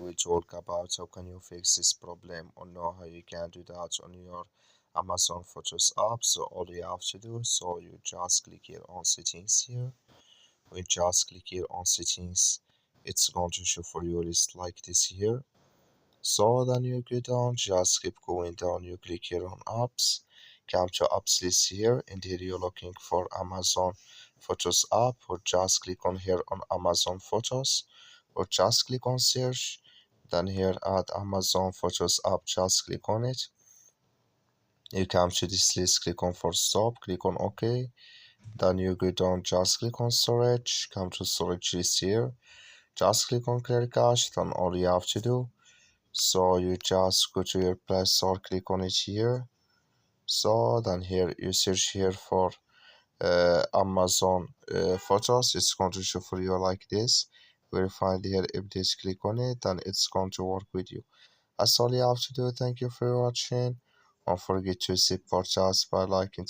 will talk about how can you fix this problem or know how you can do that on your Amazon Photos app. So all you have to do, so you just click here on settings here. When you just click here on settings, it's going to show for you a list like this here. So then you go down, just keep going down, you click here on apps, come to apps list here, and here you're looking for Amazon Photos app, or just click on here on Amazon Photos, or just click on search, then here add Amazon Photos app, just click on it. You come to this list, click on for stop, click on OK, then you go down, just click on storage, come to storage list here, just click on clear cache, then all you have to do, so you just go to your Play Store, click on it here. So then here you search here for Amazon Photos. It's going to show for you like this. We'll find here if this, click on it, then it's going to work with you. That's all you have to do. Thank you for watching. Don't forget to support us by liking